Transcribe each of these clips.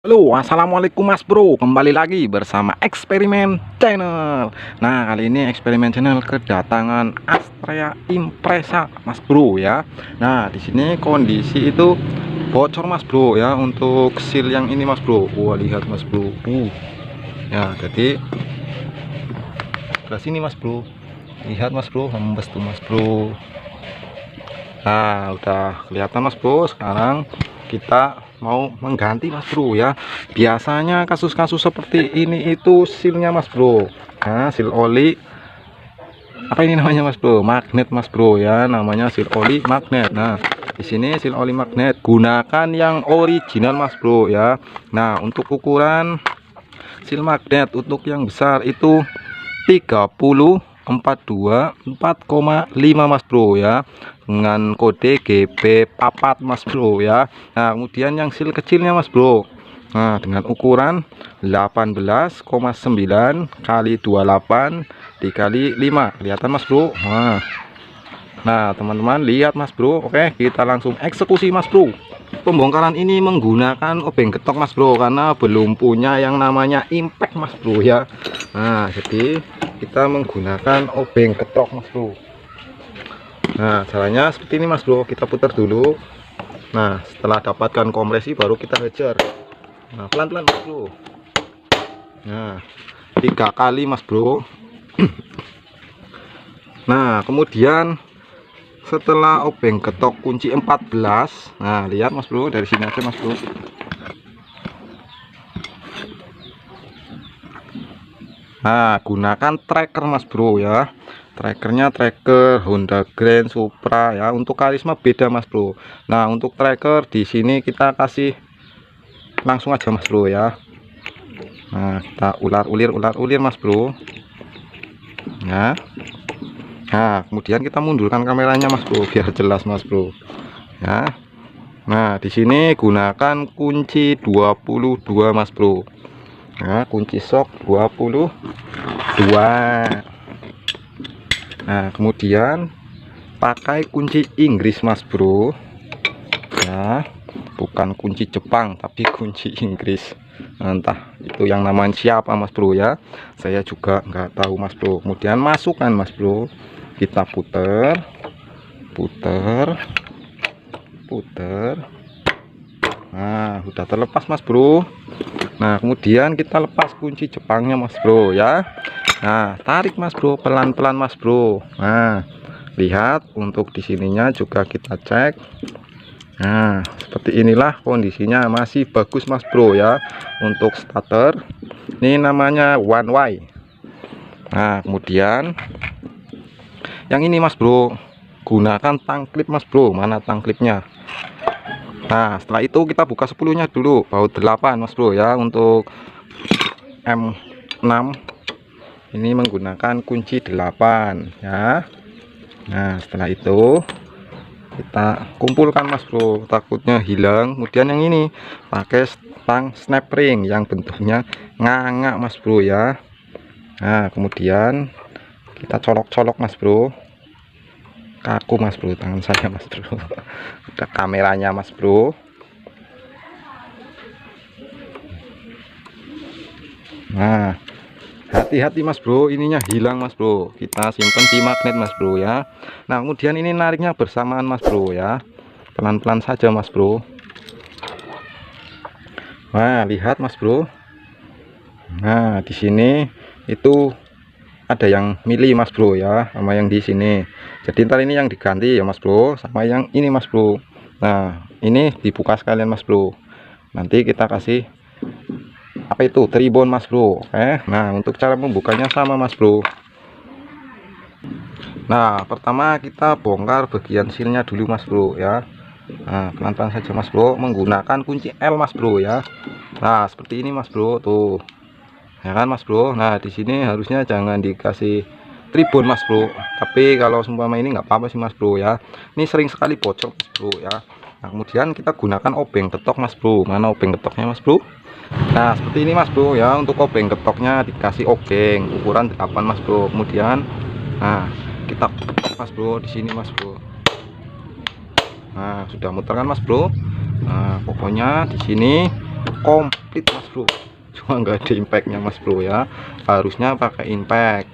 Halo, assalamualaikum Mas Bro. Kembali lagi bersama Eksperimen Channel. Nah, kali ini Eksperimen Channel kedatangan Astrea Impreza, Mas Bro ya. Nah, di sini kondisi itu bocor Mas Bro ya untuk seal yang ini Mas Bro. Wah, lihat Mas Bro. Ya, jadi ke sini Mas Bro. Lihat Mas Bro, hembes tuh Mas Bro. Nah, udah kelihatan Mas Bro. Sekarang kita mau mengganti Mas Bro ya. Biasanya kasus-kasus seperti ini itu silnya Mas Bro. Nah, sil oli apa ini namanya Mas Bro? Magnet Mas Bro ya, namanya sil oli magnet. Nah, di sini sil oli magnet gunakan yang original Mas Bro ya. Nah, untuk ukuran sil magnet untuk yang besar itu 30 42 4,5 Mas Bro ya, dengan kode GB4 Mas Bro ya. Nah, kemudian yang sil kecilnya Mas Bro, nah dengan ukuran 18,9 kali 28 dikali 5, kelihatan Mas Bro. Nah teman-teman lihat Mas Bro. Oke, kita langsung eksekusi Mas Bro. Pembongkaran ini menggunakan obeng ketok Mas Bro, karena belum punya yang namanya impact Mas Bro ya. Nah, jadi kita menggunakan obeng ketok Mas Bro. Nah, caranya seperti ini Mas Bro. Kita putar dulu. Nah, setelah dapatkan kompresi baru kita hajar. Nah, pelan-pelan Mas Bro. Nah, 3 kali Mas Bro. Nah, kemudian setelah obeng ketok kunci 14, nah lihat Mas Bro, dari sini aja Mas Bro. Nah, gunakan tracker Mas Bro ya. Trackernya tracker Honda Grand Supra ya. Untuk Karisma beda Mas Bro. Nah, untuk tracker di sini kita kasih langsung aja Mas Bro ya. Nah, kita ular-ulir Mas Bro. Nah, kemudian kita mundurkan kameranya Mas Bro biar jelas Mas Bro ya. Nah, di sini gunakan kunci 22 Mas Bro. Nah, kunci sok 22. Nah, kemudian pakai kunci Inggris Mas Bro ya, bukan kunci Jepang tapi kunci Inggris. Entah itu yang namanya siapa Mas Bro ya, saya juga nggak tahu Mas Bro. Kemudian masukkan Mas Bro, kita puter. Nah, udah terlepas Mas Bro. Nah, kemudian kita lepas kunci Jepangnya Mas Bro ya. Nah, tarik Mas Bro, pelan-pelan Mas Bro. Nah, lihat untuk di sininya juga kita cek. Nah, seperti inilah kondisinya, masih bagus Mas Bro ya. Untuk starter ini namanya one way. Nah, kemudian yang ini Mas Bro, gunakan tang klip Mas Bro. Mana tang klipnya? Nah, setelah itu kita buka 10-nya dulu, baut 8 Mas Bro ya. Untuk M6 ini menggunakan kunci 8 ya. Nah, setelah itu kita kumpulkan Mas Bro, takutnya hilang. Kemudian yang ini pakai tang snap ring yang bentuknya nganga Mas Bro ya. Nah, kemudian kita colok-colok Mas Bro. Kaku Mas Bro tangan saya Mas Bro. Udah kameranya Mas Bro. Nah, hati-hati Mas Bro, ininya hilang Mas Bro. Kita simpan di magnet Mas Bro ya. Nah, kemudian ini nariknya bersamaan Mas Bro ya. Pelan-pelan saja Mas Bro. Nah, lihat Mas Bro. Nah, di sini itu ada yang mili Mas Bro ya, sama yang di sini. Jadi ntar ini yang diganti ya Mas Bro, sama yang ini Mas Bro. Nah, ini dibuka sekalian Mas Bro. Nanti kita kasih apa itu, tribon Mas Bro. Nah, untuk cara membukanya sama Mas Bro. Nah, pertama kita bongkar bagian silnya dulu Mas Bro ya. Nah, pelan-pelan saja Mas Bro, menggunakan kunci L Mas Bro ya. Nah, seperti ini Mas Bro tuh ya kan Mas Bro. Nah, di sini harusnya jangan dikasih tribon Mas Bro, tapi kalau seumpama ini nggak apa-apa sih Mas Bro ya. Ini sering sekali bocor Mas Bro ya. Nah, kemudian kita gunakan obeng ketok Mas Bro. Mana obeng ketoknya Mas Bro? Nah, seperti ini Mas Bro ya. Untuk obeng ketoknya dikasih obeng ukuran 8 Mas Bro. Kemudian nah, kita ketok Mas Bro di sini Mas Bro. Nah, sudah muter kan Mas Bro. Nah, pokoknya di sini komplit mas bro, cuma nggak ada impactnya mas bro ya, harusnya pakai impact.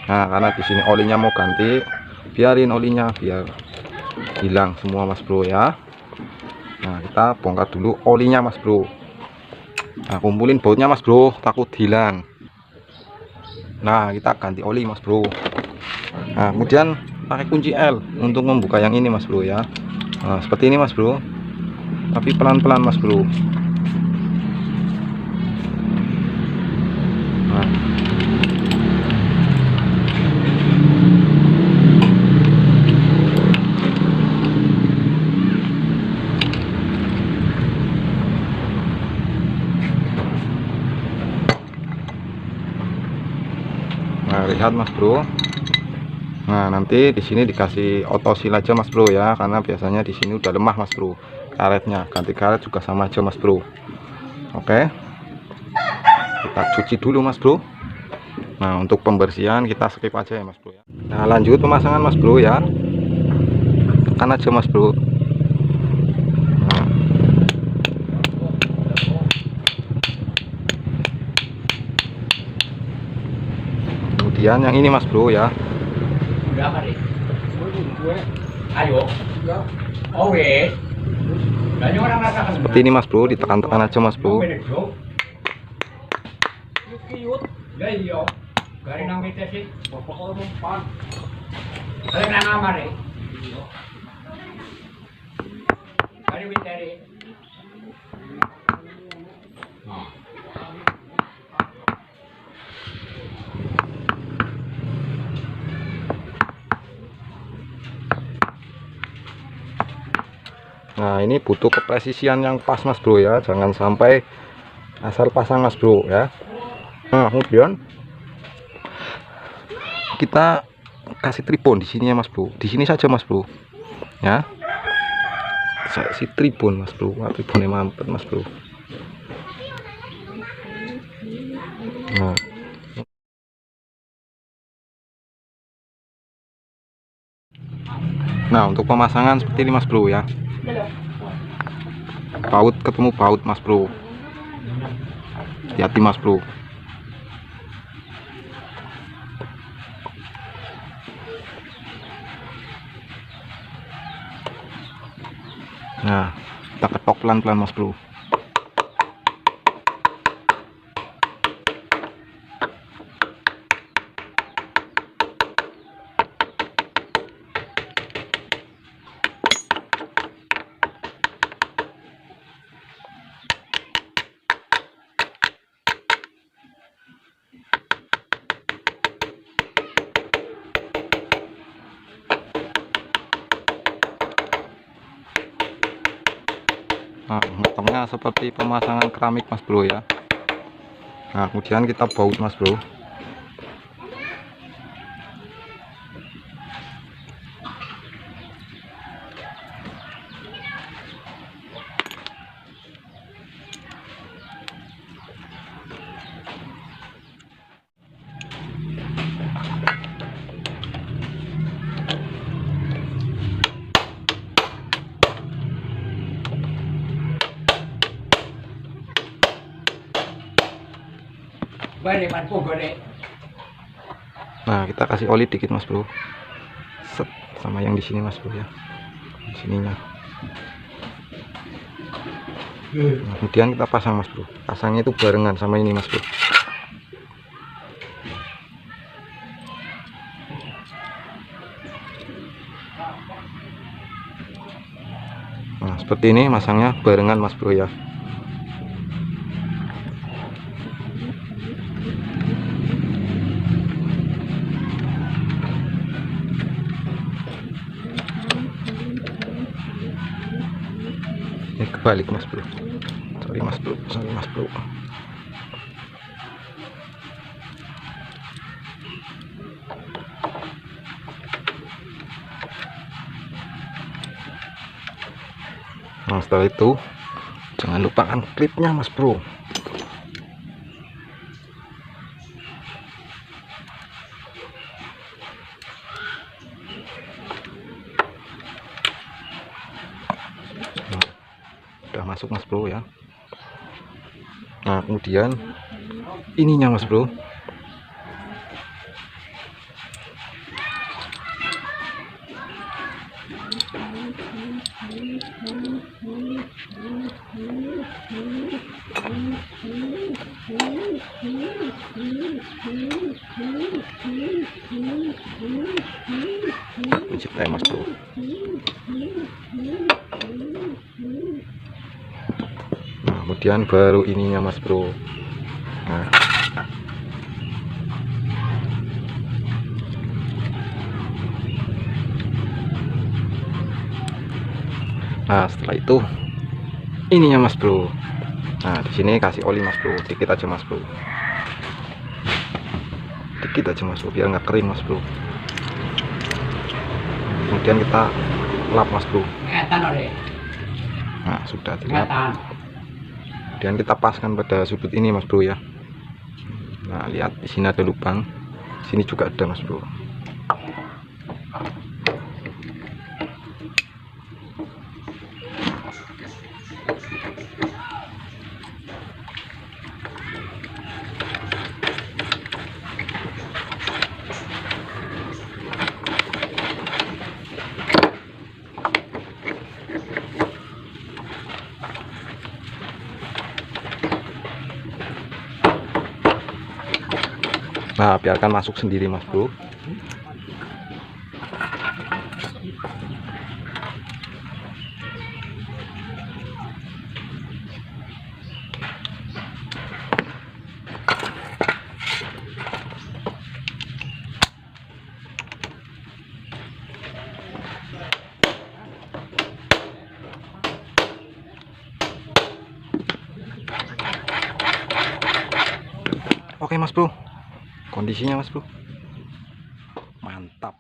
Nah karena di sini olinya mau ganti, biarin olinya biar hilang semua mas bro ya. Nah kita bongkar dulu olinya mas bro. Nah kumpulin bautnya mas bro, takut hilang. Nah kita ganti oli mas bro. Nah kemudian pakai kunci L untuk membuka yang ini mas bro ya. Nah seperti ini mas bro, tapi pelan-pelan mas bro. Nah lihat mas bro. Nah nanti di sini dikasih otosil aja mas bro ya, karena biasanya di sini udah lemah mas bro karetnya. Ganti karet juga sama aja mas bro. Oke, kita cuci dulu mas bro. Nah untuk pembersihan kita skip aja ya mas bro ya. Nah lanjut pemasangan mas bro ya, tekan aja mas bro. Nah, kemudian yang ini mas bro ya. Ayo. Oh wes. Seperti ini mas bro, ditekan-tekan aja mas bro. Ya iya. Garing nang mete sih. Pokoknya umpan. Garing nang amare. Garing mete. Nah ini butuh kepresisian yang pas mas bro ya, jangan sampai asal pasang mas bro ya. Nah kemudian kita kasih tripod di sini ya mas bro, di sini saja mas bro ya. Saya si tripod mas bro, wah tripodnya mampet mas bro. Nah nah untuk pemasangan seperti ini mas bro ya, baut ketemu baut mas bro, hati-hati mas bro. Nah kita ketok pelan-pelan mas bro. Nah motongnya seperti pemasangan keramik mas bro ya. Nah kemudian kita baut mas bro. Balik pan gore. Nah kita kasih oli dikit mas bro, set sama yang di sini mas bro ya, di sininya. Nah, kemudian kita pasang mas bro, pasangnya itu barengan sama ini mas bro. Nah seperti ini masangnya barengan mas bro ya. Ini kebalik mas bro, sorry mas bro, sorry mas bro. Nah setelah itu jangan lupakan klipnya mas bro. Udah masuk mas bro ya. Nah kemudian ininya mas bro. Mencintai mas bro. Nah kemudian baru ininya mas bro. Nah setelah itu ininya mas bro. Nah di sini kasih oli mas bro, dikit aja mas bro, dikit aja mas bro, biar nggak kering mas bro. Kemudian kita lap mas bro. Nah sudah dilap. Kemudian kita paskan pada sudut ini mas bro ya. Nah lihat di sini ada lubang, sini juga ada mas bro. Nah biarkan masuk sendiri mas bro. Oke mas bro, kondisinya mas bro mantap.